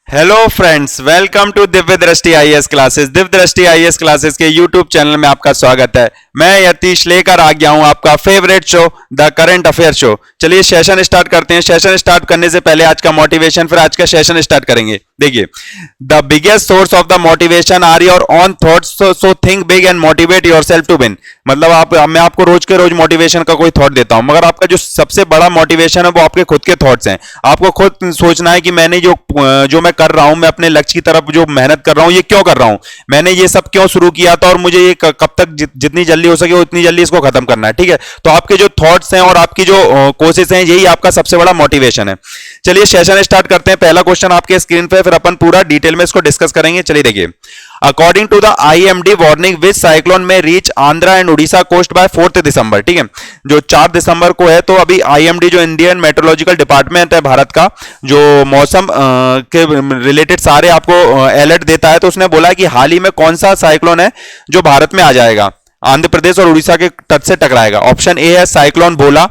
Hello friends, welcome to Divya दृष्टि IAS classes. Divya दृष्टि IAS classes के यूट्यूब चैनल में आपका स्वागत है। मैं यतीश लेकर आ गया हूं आपका favourite show the current affair show. चलिए सेशन स्टार्ट करते हैं। सेशन स्टार्ट करने से पहले आज का मोटिवेशन, फिर आज का सेशन स्टार्ट करेंगे। देखिए, the biggest source of the motivation are your own thoughts, so think big and motivate yourself to win. मतलब मैं आपको रोज के रोज मोटिवेशन का कोई थॉट देता हूं, मगर आपका जो सबसे बड़ा मोटिवेशन है वो आपके खुद के थॉट्स हैं। आपको खुद सोचना है कि मैंने जो मैं कर रहा हूं, मैं अपने लक्ष्य की तरफ जो मेहनत कर रहा हूं, ये क्यों कर रहा हूं, मैंने ये सब क्यों शुरू किया था और मुझे ये कब तक जितनी जल्दी हो सके उतनी जल्दी इसको खत्म करना है। ठीक है, तो आपके जो थॉट्स हैं और आपकी जो कोशिश है, यही आपका सबसे बड़ा मोटिवेशन है। चलिए सेशन स्टार्ट करते हैं। पहला क्वेश्चन आपके स्क्रीन पे, फिर अपन पूरा डिटेल में इसको डिस्कस करेंगे। चलिए देखिए, according to the IMD warning which cyclone में reach Andhra and Orissa coast by 4 December. ठीक है, जो 4 दिसंबर को है, तो अभी आईएमडी जो इंडियन मेट्रोलॉजिकल डिपार्टमेंट है भारत का, जो मौसम के रिलेटेड सारे आपको अलर्ट देता है, तो उसने बोला कि हाल ही में कौन सा साइक्लोन है जो भारत में आ जाएगा, आंध्र प्रदेश और उड़ीसा के तट से टकराएगा। ऑप्शन ए है साइक्लोन भोला,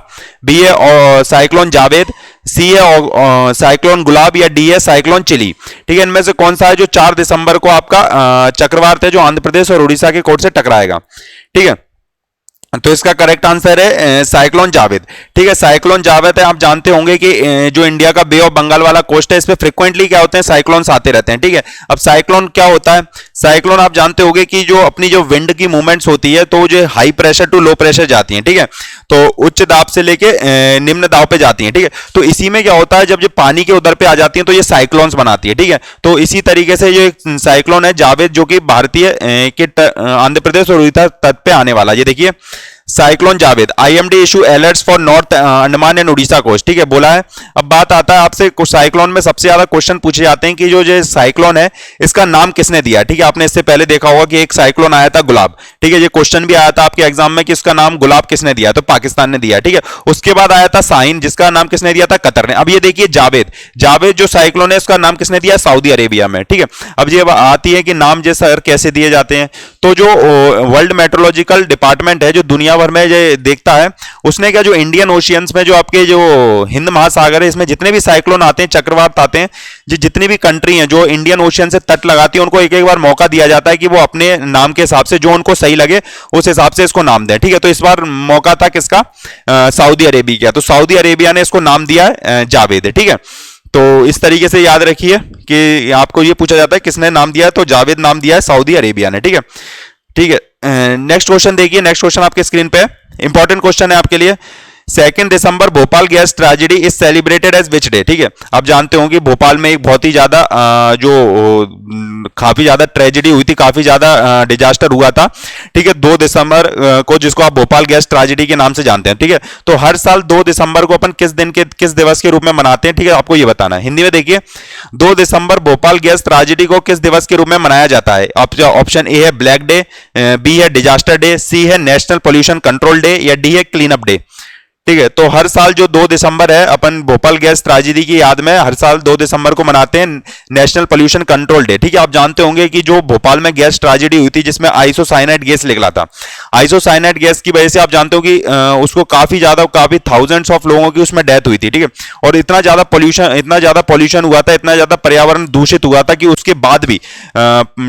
बी है साइक्लोन जावेद, सी है साइक्लोन गुलाब, या डी है साइक्लोन चिली। ठीक है, इनमें से कौन सा है जो 4 दिसंबर को आपका चक्रवात है जो आंध्र प्रदेश और उड़ीसा के कोस्ट से टकराएगा। ठीक है, तो इसका करेक्ट आंसर है साइक्लोन जावेद। ठीक है, साइक्लोन जावेद है। आप जानते होंगे कि जो इंडिया का बे ऑफ बंगाल वाला कोस्ट है, इस पे फ्रीक्वेंटली क्या होते हैं, साइक्लोन्स आते रहते हैं। ठीक है, अब साइक्लोन क्या होता है, साइक्लोन आप जानते होंगे कि जो अपनी जो विंड की मूवमेंट्स होती है, तो जो high pressure to low pressure जाती है। ठीक है, तो उच्च दाब से लेके निम्न दाब पे जाती है। ठीक है, तो इसी में क्या होता है, जब ये पानी के उधर पे आ जाती है तो ये साइक्लोन्स बनाती है। ठीक है, तो इसी तरीके से ये साइक्लोन है जावेद, जो कि भारतीय आंध्र प्रदेश और उड़ीसा तट पे आने वाला। ये देखिए, cyclone Jawad, IMD issue alerts for north Andaman and Orissa coast. ठीक है, बोला है। अब बात आता है आपसे, साइक्लोन में सबसे ज्यादा क्वेश्चन पूछे जाते हैं कि जो साइक्लोन है इसका नाम किसने दिया। ठीक है, आपने इससे पहले देखा होगा कि एक साइक्लोन आया था गुलाब। ठीक है, ये क्वेश्चन भी आया था आपके एग्जाम में कि इसका नाम गुलाब किसने दिया, तो पाकिस्तान ने दिया। ठीक है, उसके बाद आया था साइन, जिसका नाम किसने दिया था, कतर ने। अब ये देखिए जावेद, जावेद जो साइक्लोन है उसका नाम किसने दिया, सऊदी अरेबिया में। ठीक है, अब ये आती है कि नाम जो सर कैसे दिए जाते हैं, तो जो वर्ल्ड मेट्रोलॉजिकल डिपार्टमेंट है जो दुनिया भर में जो देखता है, उसने क्या, जो इंडियन ओशियंस में जो आपके जो हिंद महासागर है, इसमें जितने भी साइक्लोन आते हैं, चक्रवात आते हैं, जितनी भी कंट्री हैं जो इंडियन ओशियन से तट लगाती है, उनको एक एक बार मौका दिया जाता है कि वो अपने नाम के हिसाब से जो उनको सही लगे उस हिसाब से इसको नाम दें। ठीक है, तो इस बार मौका था किसका, सऊदी अरेबिया का। तो सऊदी अरेबिया ने इसको नाम दिया है जावेद। ठीक है, तो इस तरीके से याद रखिए कि आपको ये पूछा जाता है किसने नाम दिया है, तो जावेद नाम दिया है सऊदी अरेबिया ने। ठीक है, ठीक है, नेक्स्ट क्वेश्चन देखिए। नेक्स्ट क्वेश्चन आपके स्क्रीन पे, इंपॉर्टेंट क्वेश्चन है आपके लिए। 2 December Bhopal gas tragedy is celebrated as which day. ठीक है, आप जानते होंगे भोपाल में एक बहुत ही ज्यादा काफी ज्यादा ट्रेजेडी हुई थी, काफी ज्यादा डिजास्टर हुआ था। ठीक है, 2 दिसंबर को, जिसको आप भोपाल गैस ट्रेजेडी के नाम से जानते हैं। ठीक है, तो हर साल 2 दिसंबर को अपन किस दिवस के रूप में मनाते हैं, ठीक है, आपको ये बताना है। हिंदी में देखिए, 2 दिसंबर भोपाल गैस ट्रेजेडी को किस दिवस के रूप में मनाया जाता है। ऑप्शन ए है ब्लैक डे, बी है डिजास्टर डे, सी है नेशनल पोल्यूशन कंट्रोल डे, या डी है क्लीन अप डे। ठीक है, तो हर साल जो 2 दिसंबर है, अपन भोपाल गैस ट्रेजेडी की याद में हर साल 2 दिसंबर को मनाते हैं नेशनल पोल्यूशन कंट्रोल डे। ठीक है, आप जानते होंगे कि जो भोपाल में गैस ट्रेजेडी हुई थी, जिसमें आइसोसाइनाइड गैस निकला था, आइसोसाइनाइड गैस की वजह से आप जानते हो कि उसको काफी थाउजेंड्स ऑफ लोगों की उसमें डेथ हुई थी। ठीक है, और इतना ज्यादा पॉल्यूशन हुआ था, इतना ज्यादा पर्यावरण दूषित हुआ था कि उसके बाद भी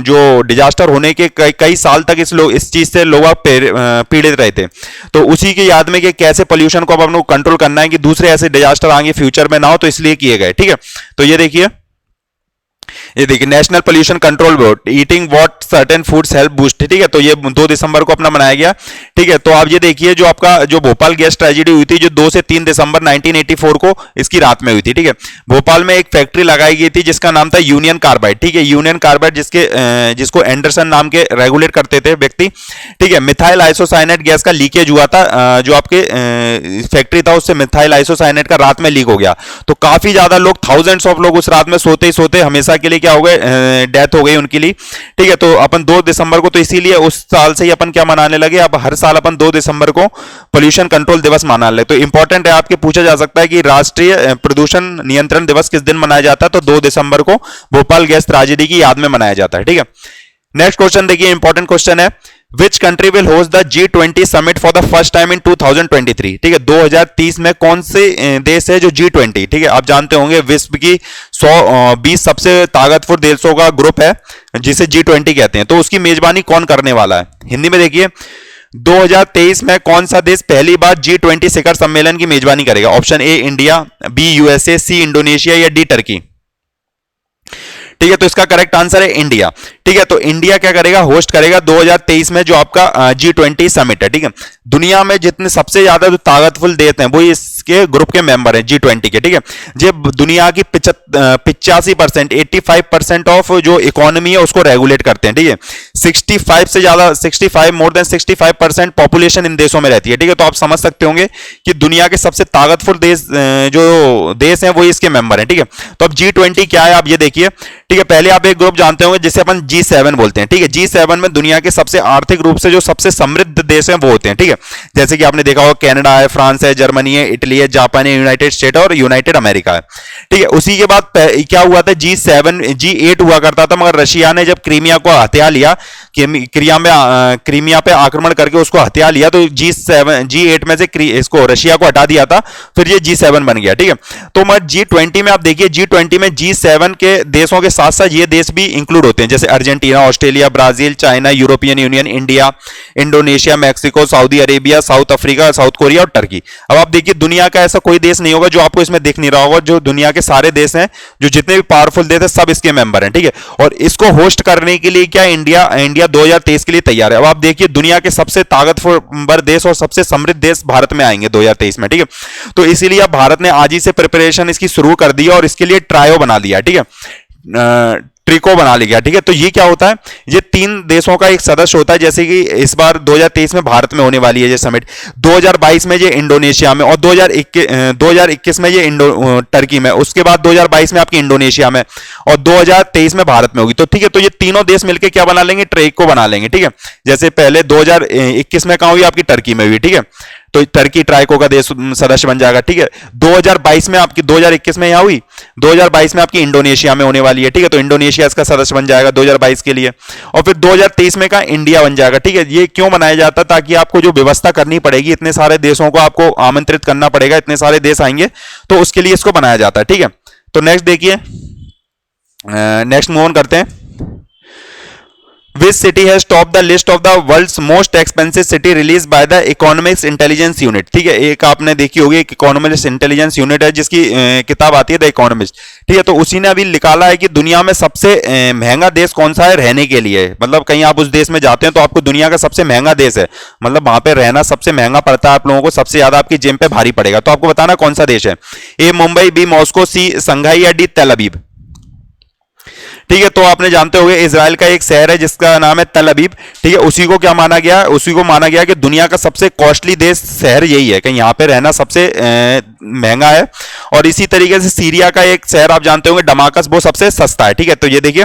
जो डिजास्टर होने के कई साल तक इस चीज से लोग पीड़ित रहे थे। तो उसी की याद में कि कैसे पॉल्यूशन को अब हम लोग कंट्रोल करना है कि दूसरे ऐसे डिजास्टर आगे फ्यूचर में ना हो, तो इसलिए किए गए। ठीक है, तो ये देखिए, national pollution control board, eating what certain foods help boost. ठीक है, तो ये 2 दिसंबर को अपना मनाया गया। ठीक है, तो आप ये देखिए, जो आपका जो भोपाल गैस ट्रेजेडी हुई थी, जो 2 से 3 दिसंबर 1984 को इसकी रात में हुई थी। ठीक है, भोपाल में एक फैक्ट्री लगाई गई थी जिसका नाम था यूनियन कार्बाइड। ठीक है, यूनियन कार्बाइड जिसको एंडरसन नाम के रेगुलेट करते थे व्यक्ति। ठीक है, मिथाइल आइसोसाइनेट गैस का लीकेज हुआ था, जो आपके फैक्ट्री था उससे मिथाइल आइसोसाइनेट का रात में लीक हो गया। तो काफी ज्यादा लोग, थाउजेंड्स ऑफ लोग उस रात में सोते ही सोते हमेशा के लिए क्या हो गए, डेथ हो गई उनके लिए। ठीक है, तो अपन 2 दिसंबर को, तो इसीलिए उस साल से ही अपन क्या मनाने लगे, अब हर साल अपन 2 दिसंबर को पोल्यूशन कंट्रोल दिवस मनाने लगे। तो इंपॉर्टेंट है, आपके पूछा जा सकता है कि राष्ट्रीय प्रदूषण नियंत्रण दिवस किस दिन मनाया जाता है, तो 2 दिसंबर को भोपाल गैस ट्रेजेडी की याद में मनाया जाता है। ठीक है, नेक्स्ट क्वेश्चन देखिए, इंपॉर्टेंट क्वेश्चन है। Which country will host the G20 summit for the first time in 2023? ठीक है, 2030 में कौन से देश है जो G20, ठीक है, आप जानते होंगे विश्व की 120 सबसे ताकतवर देशों का ग्रुप है जिसे G20 कहते हैं, तो उसकी मेजबानी कौन करने वाला है? हिंदी में देखिए, 2023 में कौन सा देश पहली बार G20 शिखर सम्मेलन की मेजबानी करेगा? Option A India, B USA, C Indonesia या डी टर्की। ठीक है, तो इसका करेक्ट आंसर है इंडिया। ठीक है, तो इंडिया क्या करेगा? होस्ट करेगा 2023 में जो आपका G20 समिट है। ठीक है, दुनिया में जितने सबसे ज्यादा जो ताकतवर देश हैं वो इसके ग्रुप के मेंबर हैं G20 के। ठीक है, जब दुनिया की 85% 85% ऑफ जो इकोनॉमी है उसको रेगुलेट करते हैं। ठीक है, 65 से ज्यादा 65 मोर देन 65% पॉपुलेशन इन देशों में रहती है। ठीक है, तो आप समझ सकते होंगे कि दुनिया के सबसे ताकतवर देश जो देश हैं वो इसके मेंबर हैं। ठीक है, तो अब G20 क्या है आप ये देखिए। ठीक है, पहले आप एक ग्रुप जानते होंगे जिसे अपन G7 बोलते हैं। ठीक है, G7 में दुनिया के सबसे आर्थिक रूप से जो सबसे समृद्ध देश हैं वो होते हैं। ठीक है, जैसे कि आपने देखा होगा कनाडा है, फ्रांस है, जर्मनी है, इटली है, जापान है, यूनाइटेड स्टेट और यूनाइटेड अमेरिका है। ठीक है, उसी के बाद क्या हुआ था? G8 हुआ करता था, मगर रशिया ने जब क्रीमिया को हथिया लिया, क्रीमिया पे आक्रमण करके उसको हथिया लिया, तो G8 में से इसको रशिया को हटा दिया था, फिर ये G7 बन गया। ठीक है, तो मगर G20 में आप देखिए, G20 में G7 के देशों के साथ साथ ये देश भी इंक्लूड होते हैं, जैसे Argentina, Australia, Brazil, China, European union, India, Indonesia, Mexico, Saudi Arabia, south Africa, south Korea और टर्की। अब आप देखिए, दुनिया का ऐसा कोई देश नहीं होगा जो आपको इसमें दिख नहीं रहा होगा। जो दुनिया के सारे देश हैं, जो जितने भी पावरफुल देश हैं, सब इसके मेंबर हैं। ठीक है, और इसको होस्ट करने के लिए क्या इंडिया 2023 के लिए तैयार है। अब आप देखिए, दुनिया के सबसे ताकतवर देश और सबसे समृद्ध देश भारत में आएंगे 2023 में। ठीक है, तो इसीलिए अब भारत ने आज ही से प्रिपरेशन इसकी शुरू कर दी और इसके लिए ट्रायो बना लिया। ठीक है, ट्रिको बना लिया। ठीक है, तो ये क्या होता है? ये 3 देशों का एक सदस्य होता है, जैसे कि इस बार 2023 में भारत में होने वाली है ये समिट, 2022 में ये इंडोनेशिया में, और 2021 में ये टर्की में, उसके बाद 2022 में आपकी इंडोनेशिया में, और 2023 में भारत में होगी। तो ठीक है, तो ये तीनों देश मिलकर क्या बना लेंगे? ट्रिको बना लेंगे। ठीक है, जैसे पहले 2021 में कहां हुई? आपकी टर्की में हुई। ठीक है, तो टर्की ट्राइको का देश सदस्य बन जाएगा। ठीक है, 2022 में आपकी 2021 में यहां हुई, 2022 में आपकी इंडोनेशिया में होने वाली है। ठीक है, तो इंडोनेशिया इसका सदस्य बन जाएगा 2022 के लिए, और फिर 2023 में का इंडिया बन जाएगा। ठीक है, ये क्यों बनाया जाता? ताकि आपको जो व्यवस्था करनी पड़ेगी, इतने सारे देशों को आपको आमंत्रित करना पड़ेगा, इतने सारे देश आएंगे, तो उसके लिए इसको बनाया जाता है। ठीक है, तो नेक्स्ट देखिए, नेक्स्ट मूव ऑन करते हैं। Which city has topped the list of the world's most expensive city released by the Economics Intelligence Unit? ठीक है, एक आपने देखी होगी, एक इकोनॉमिक्स इंटेलिजेंस यूनिट है जिसकी किताब आती है द इकोनॉमिस्ट। ठीक है, तो उसी ने अभी निकाला है कि दुनिया में सबसे महंगा देश कौन सा है रहने के लिए। मतलब कहीं आप उस देश में जाते हैं तो आपको दुनिया का सबसे महंगा देश है, मतलब वहां पे रहना सबसे महंगा पड़ता है आप लोगों को, सबसे ज्यादा आपकी जेब पे भारी पड़ेगा। तो आपको बताना कौन सा देश है? ए मुंबई, बी मॉस्को, सी संघाई या डी तेल अवीव। ठीक है, तो आपने जानते होंगे इजराइल का एक शहर है जिसका नाम है तेल अवीव। ठीक है, उसी को क्या माना गया? उसी को माना गया कि दुनिया का सबसे कॉस्टली देश शहर यही है, कहीं यहाँ पे रहना सबसे महंगा है। और इसी तरीके से सीरिया का एक शहर आप जानते होंगे दमाकस, वो सबसे सस्ता है। ठीक है, तो ये देखिए,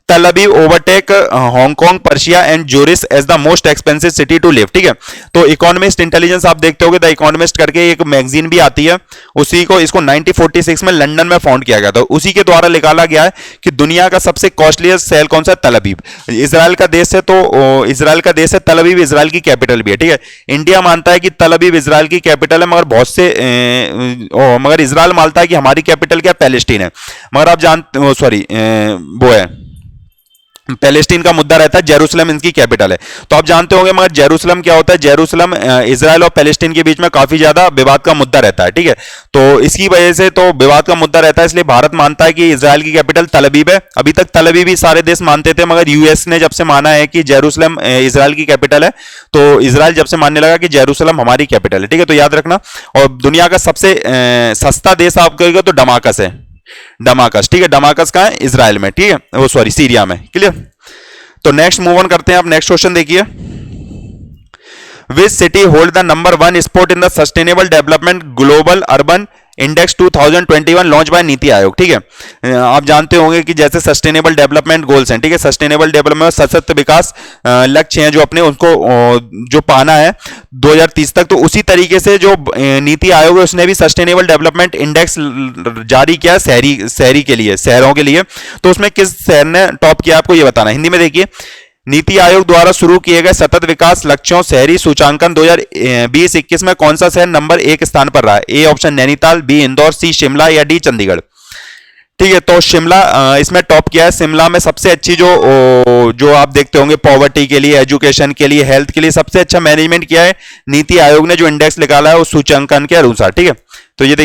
Tel Aviv overtake Hong Kong, Paris and Zurich as the most expensive city to live. ठीक है, तो इकोनॉमिस्ट इंटेलिजेंस आप देखते होगे, द इकोनॉमिस्ट करके एक मैगजीन भी आती है, उसी को इसको 1946 में लंदन में फाउंड किया गया था, उसी के द्वारा निकाला गया है कि दुनिया का सबसे कॉस्टलीस्ट शहर कौन सा है? तेल अवीव। इजराइल का देश है, तो इजराइल का देश है, तेल अवीव इजराइल की कैपिटल भी है। ठीक है, इंडिया मानता है कि तेल अवीव इजराइल की कैपिटल है, मगर बहुत से मगर इजराइल मानता है कि हमारी कैपिटल क्या? पैलेस्टीन है। मगर आप जानते, सॉरी वो है, पैलेस्टीन का मुद्दा रहता है, जेरूसलम इनकी कैपिटल है। तो आप जानते होंगे, मगर जेरूसलम क्या होता है? जेरूसलम इजराइल और पैलेस्टीन के बीच में काफी ज्यादा विवाद का मुद्दा रहता है। ठीक है, तो इसकी वजह से तो विवाद का मुद्दा रहता है, इसलिए भारत मानता है कि इजराइल की कैपिटल तेल अवीव है। अभी तक तेल अवीव ही सारे देश मानते थे, मगर यूएस ने जब से माना है कि जेरूसलम इजराइल की कैपिटल है, तो इजराइल जब से मानने लगा कि जेरूसलम हमारी कैपिटल है। ठीक है, तो याद रखना। और दुनिया का सबसे सस्ता देश आप कहेगा तो दमाकस है, दमाकस। ठीक है, दमाकस कहां है? इजराइल में। ठीक है, वो सॉरी सीरिया में। क्लियर? तो नेक्स्ट मूव ऑन करते हैं। आप नेक्स्ट क्वेश्चन देखिए, which city hold the number 1 spot in the sustainable development global urban index 2021 launch by NITI Aayog. ठीक है, आप जानते होंगे कि जैसे सस्टेनेबल डेवलपमेंट गोल्स हैं, ठीक है, सस्टेनेबल डेवलपमेंट सशक्त विकास लक्ष्य हैं जो अपने उसको जो पाना है 2030 तक, तो उसी तरीके से जो नीति आयोग है उसने भी सस्टेनेबल डेवलपमेंट इंडेक्स जारी किया शहरी के लिए, शहरों के लिए। तो उसमें किस शहर ने टॉप किया आपको ये बताना है। हिंदी में देखिए, नीति आयोग द्वारा शुरू किए गए सतत विकास लक्ष्यों शहरी सूचांकन 2020-21 में कौन सा शहर नंबर 1 स्थान पर रहा है? A option Nainital, B Indore, C Shimla या डी चंडीगढ़। ठीक है, तो शिमला इसमें टॉप किया है। शिमला में सबसे अच्छी जो आप देखते होंगे पॉवर्टी के लिए, एजुकेशन के लिए, हेल्थ के लिए सबसे अच्छा मैनेजमेंट किया है नीति आयोग ने, जो इंडेक्स निकाला है उस सूचांकन के अनुसार। ठीक है, तो ये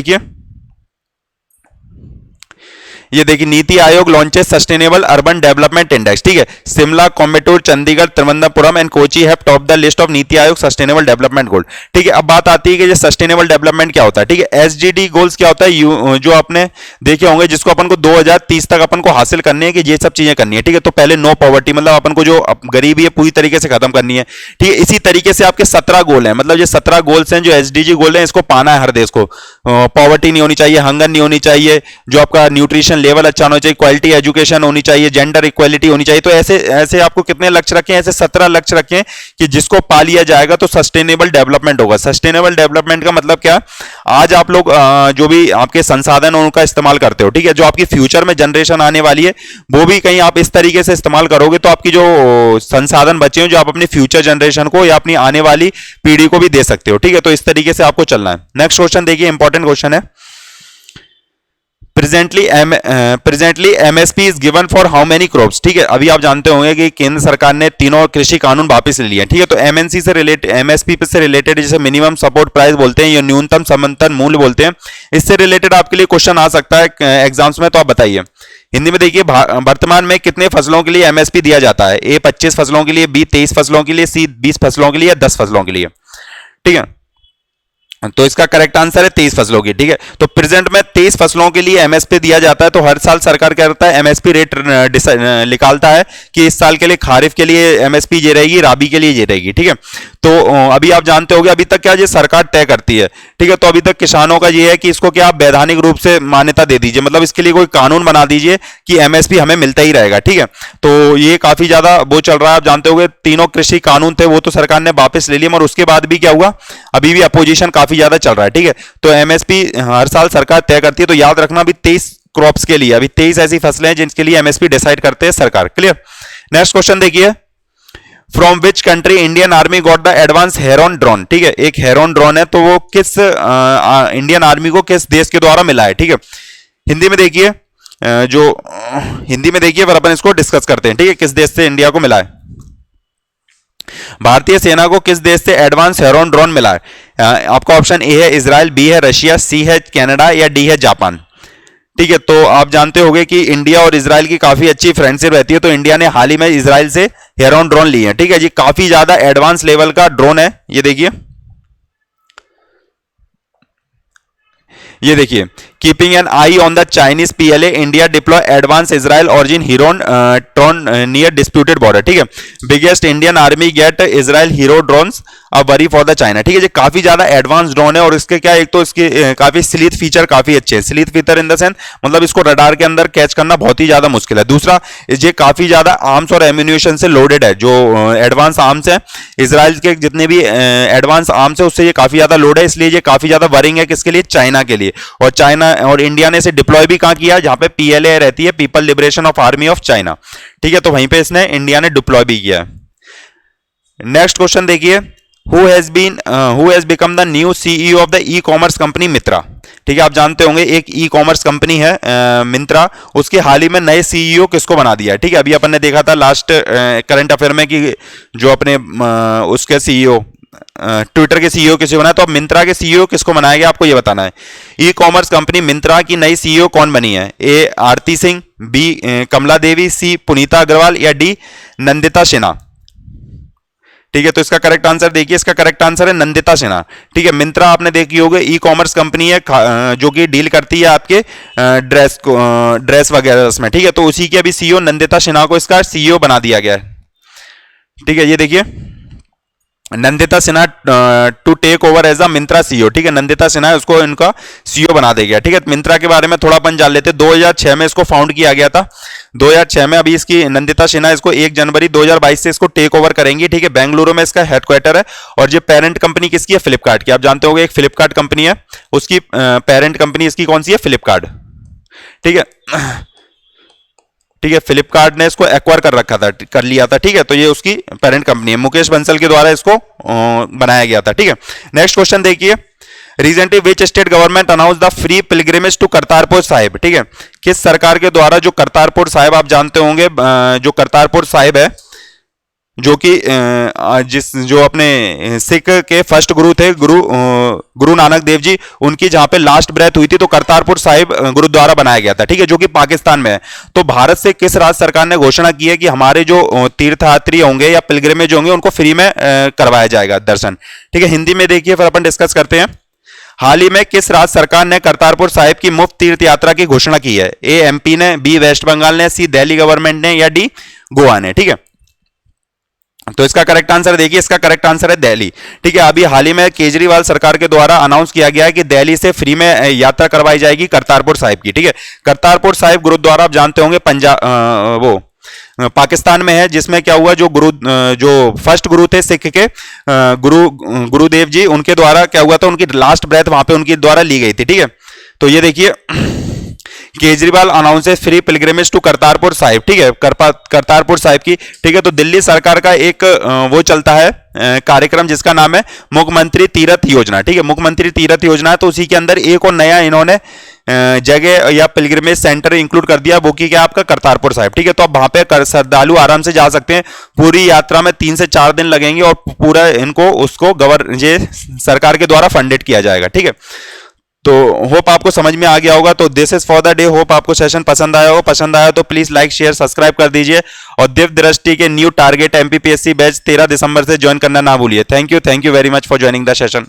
देखिए NITI Aayog launches sustainable urban development index. ठीक है, Shimla, Coimbatore, Chandigarh, Thiruvananthapuram and Kochi have top the list of NITI Aayog sustainable development goal. ठीक है, अब बात आती है कि ये सस्टेनेबल डेवलपमेंट क्या होता है। ठीक है, एसडीडी गोल्स क्या होता है, जो आपने देखे होंगे, जिसको अपन को 2030 तक अपन को हासिल करनी है, कि ये सब चीजें करनी है। ठीक है, तो पहले नो पॉवर्टी, मतलब अपन को जो गरीबी है पूरी तरीके से खत्म करनी है। ठीक है, इसी तरीके से आपके 17 गोल हैं, मतलब ये 17 गोल्स हैं जो एसडीजी गोल हैं, इसको पाना है हर देश को। पॉवर्टी नहीं होनी चाहिए, हंगर नहीं होनी चाहिए, जो आपका न्यूट्रिशन लेवल अच्छा होना चाहिए, क्वालिटी एजुकेशन होनी चाहिए, जेंडर इक्वालिटी होनी चाहिए। तो ऐसे ऐसे आपको कितने लक्ष्य रखें? ऐसे 17 लक्ष्य रखें कि जिसको पा लिया जाएगा तो सस्टेनेबल डेवलपमेंट होगा। सस्टेनेबल डेवलपमेंट का मतलब क्या? आज आप लोग जो भी आपके संसाधन हैं उनका इस्तेमाल करते हो। ठीक है, जो आपकी फ्यूचर में जनरेशन आने वाली है वो भी कहीं आप इस तरीके से इस्तेमाल करोगे तो आपकी जो संसाधन बचे हैं, जो आप अपनी फ्यूचर जनरेशन को या अपनी आने वाली पीढ़ी को भी दे सकते हो। ठीक है, तो इस तरीके से आपको चलना है। नेक्स्ट क्वेश्चन देखिए, इंपॉर्टेंट क्वेश्चन है। Presently MSP is given for how many crops. ठीक है, अभी आप जानते होंगे कि केंद्र सरकार ने तीनों कृषि कानून वापस ले लिए। ठीक है, तो एमएनसी से रिलेटेड, एमएसपी से रिलेटेड, जिसे मिनिमम सपोर्ट प्राइस बोलते हैं या न्यूनतम समर्थन मूल्य बोलते हैं, इससे रिलेटेड आपके लिए क्वेश्चन आ सकता है एग्जाम्स में। तो आप बताइए हिंदी में। देखिए, वर्तमान में कितने फसलों के लिए एमएसपी दिया जाता है? ए 25 फसलों के लिए, बी 23 फसलों के लिए, सी 20 फसलों के लिए, 10 फसलों के लिए। ठीक है, तो इसका करेक्ट आंसर है 23 फसलों की। ठीक है, तो प्रेजेंट में 23 फसलों के लिए एमएसपी दिया जाता है। तो हर साल सरकार क्या करता है, एमएसपी रेट निकालता है कि इस साल के लिए खारिफ के लिए एमएसपी ये रहेगी, राबी के लिए ये रहेगी। ठीक है, तो अभी आप जानते होंगे अभी तक क्या ये सरकार तय करती है। ठीक है, तो अभी तक किसानों का ये है कि इसको क्या आप वैधानिक रूप से मान्यता दे दीजिए, मतलब इसके लिए कोई कानून बना दीजिए कि एमएसपी हमें मिलता ही रहेगा। ठीक है, तो ये काफी ज्यादा वो चल रहा है। आप जानते होंगे तीनों कृषि कानून थे वो तो सरकार ने वापस ले लिए, और उसके बाद भी क्या हुआ, अभी भी अपोजिशन काफी ज्यादा चल रहा है। ठीक है, तो एमएसपी हर साल सरकार तय करती है। तो याद रखना, अभी 23 क्रॉप्स के लिए, अभी 23 ऐसी फसलें हैं जिनके लिए एमएसपी डिसाइड करते हैं सरकार। क्लियर। नेक्स्ट क्वेश्चन देखिए, from which country Indian army got the advance Heron drone. ठीक है, एक हेरोन ड्रोन है, तो वो किस इंडियन आर्मी को किस देश के द्वारा मिला है। ठीक है, हिंदी में देखिए, हिंदी में देखिए, पर अपन इसको डिस्कस करते हैं। ठीक है, किस देश से इंडिया को मिला है? भारतीय सेना को किस देश से एडवांस हेरोन ड्रोन मिला है? आपका ऑप्शन ए है इजराइल, बी है रशिया, सी है कनाडा या डी है जापान। ठीक है, तो आप जानते होंगे कि इंडिया और इजराइल की काफी अच्छी फ्रेंडशिप रहती है। तो इंडिया ने हाल ही में इजराइल से हेरोन ड्रोन लिए हैं। ठीक है जी, काफी ज्यादा एडवांस लेवल का ड्रोन है। ये देखिए, keeping an eye on the Chinese PLA, India deploy advance Israel origin Heron drone near disputed border. ठीक है, biggest Indian army get Israel hero drones a worry for the China. ठीक है जी, काफी ज्यादा एडवांस ड्रोन है, और इसके क्या, एक तो इसके काफी स्लीथ फीचर काफी अच्छे हैं। Stealth feature in the sense, मतलब इसको रडार के अंदर कैच करना बहुत ही ज्यादा मुश्किल है। दूसरा, ये काफी ज्यादा आर्म्स और एम्यूनिशन से लोडेड है। जो एडवांस आर्म्स है इजराइल के, जितने भी एडवांस आर्म्स है उससे ये काफी ज्यादा लोड है, इसलिए ये काफी ज्यादा वरिंग है। किसके लिए? चाइना के लिए। और चाइना और इंडिया ने इसे डिप्लॉय भी कहां किया? जहां पे पीएलए रहती है, people liberation of army of China. ठीक है, तो वहीं पे इसने इंडिया ने डिप्लॉय भी किया है। नेक्स्ट क्वेश्चन देखिए, who has become the new CEO of the e commerce company Myntra. ठीक है, आप जानते होंगे एक ई कॉमर्स कंपनी है मिंत्रा, उसके हाल ही में नए सीईओ किसको बना दिया है। ठीक है, अभी अपन ने देखा था लास्ट करंट अफेयर में कि जो अपने उसके सीईओ, ट्विटर के सीईओ किसे बनाया, तो अब मिंत्रा के सीईओ किसको बनाया गया, आपको ये बताना है। ई कॉमर्स कंपनी मिंत्रा की नई सीईओ कौन बनी है? ए आरती सिंह, बी कमला देवी, सी पुनीता अग्रवाल या डी नंदिता सिन्हा। ठीक है, तो इसका करेक्ट आंसर देखिए, इसका करेक्ट आंसर है नंदिता सिन्हा। ठीक है, मिंत्रा आपने देखी होगी, ई कॉमर्स कंपनी है जो कि डील करती है आपके ड्रेस वगैरह उसमें। ठीक है, तो उसी की अभी सीईओ नंदिता सिन्हा को इसका सीईओ बना दिया गया है। ठीक है, ये देखिए, Nandita Sinha to take over as a Myntra CEO. ठीक है, नंदिता सिन्हा उसको इनका सीईओ बना देगा। ठीक है, मिंत्रा के बारे में थोड़ा अपन जान लेते हैं। 2006 में इसको फाउंड किया गया था, 2006 में। अभी इसकी नंदिता सिन्हा इसको 1 जनवरी 2022 से इसको टेक ओवर करेंगी। ठीक है, बेंगलुरु में इसका हेडक्वार्टर है। और ये पेरेंट कंपनी किसकी है? फ्लिपकार्ट की। आप जानते होंगे एक फ्लिपकार्ट कंपनी है, उसकी पेरेंट कंपनी इसकी कौन सी है? फ्लिपकार्ट। ठीक है, ठीक है, फ्लिपकार्ट ने इसको एक्वायर कर रखा था, कर लिया था, ठीक है, तो ये उसकी पेरेंट कंपनी है, मुकेश बंसल के द्वारा इसको बनाया गया था, ठीक है। नेक्स्ट क्वेश्चन देखिए, recently which state government announce the free pilgrimage to Kartarpur Sahib, ठीक है, किस सरकार के द्वारा जो करतारपुर साहिब, आप जानते होंगे जो करतारपुर साहिब है, जो कि जो अपने सिख के फर्स्ट गुरु थे, गुरु नानक देव जी, उनकी जहां पे लास्ट ब्रेथ हुई थी, तो करतारपुर साहिब गुरुद्वारा बनाया गया था, ठीक है, जो कि पाकिस्तान में है। तो भारत से किस राज्य सरकार ने घोषणा की है कि हमारे जो तीर्थयात्री होंगे या पिलग्रिमेज होंगे उनको फ्री में करवाया जाएगा दर्शन, ठीक है। हिंदी में देखिए, फिर अपन डिस्कस करते हैं। हाल ही में किस राज्य सरकार ने करतारपुर साहिब की मुफ्त तीर्थ यात्रा की घोषणा की है? ए एमपी ने, बी वेस्ट बंगाल ने, सी दिल्ली गवर्नमेंट ने, या डी गोवा ने, ठीक है। तो इसका करेक्ट आंसर देखिए, इसका करेक्ट आंसर है दिल्ली, ठीक है। अभी हाल ही में केजरीवाल सरकार के द्वारा अनाउंस किया गया है कि दिल्ली से फ्री में यात्रा करवाई जाएगी करतारपुर साहिब की, ठीक है। करतारपुर साहिब गुरुद्वारा आप जानते होंगे पंजाब, वो पाकिस्तान में है, जिसमें क्या हुआ, जो फर्स्ट गुरु थे सिख के, गुरुदेव जी, उनके द्वारा क्या हुआ था, उनकी लास्ट ब्रेथ वहां पे उनकी द्वारा ली गई थी, ठीक है। तो ये देखिए, Kejriwal announces free pilgrimage to Kartarpur Sahib, ठीक है, करतारपुर साहिब की, ठीक है। तो दिल्ली सरकार का एक वो चलता है कार्यक्रम जिसका नाम है मुख्यमंत्री तीर्थ योजना, ठीक है, मुख्यमंत्री तीर्थ योजना है। तो उसी के अंदर एक और नया इन्होंने जगह या पिलग्रिमेज सेंटर इंक्लूड कर दिया, वो की क्या, आपका करतारपुर साहिब, ठीक है। तो अब वहां पे श्रद्धालु आराम से जा सकते हैं, पूरी यात्रा में 3 से 4 दिन लगेंगे और पूरा इनको उसको ये सरकार के द्वारा फंडेड किया जाएगा, ठीक है। तो होप आपको समझ में आ गया होगा। तो this is for the day, hope आपको सेशन पसंद आया होगा, पसंद आया तो प्लीज लाइक शेयर सब्सक्राइब कर दीजिए, और दिव्य दृष्टि के न्यू टारगेट एमपीपीएससी बैच 13 दिसंबर से ज्वाइन करना ना भूलिए। Thank you very much for joining the session.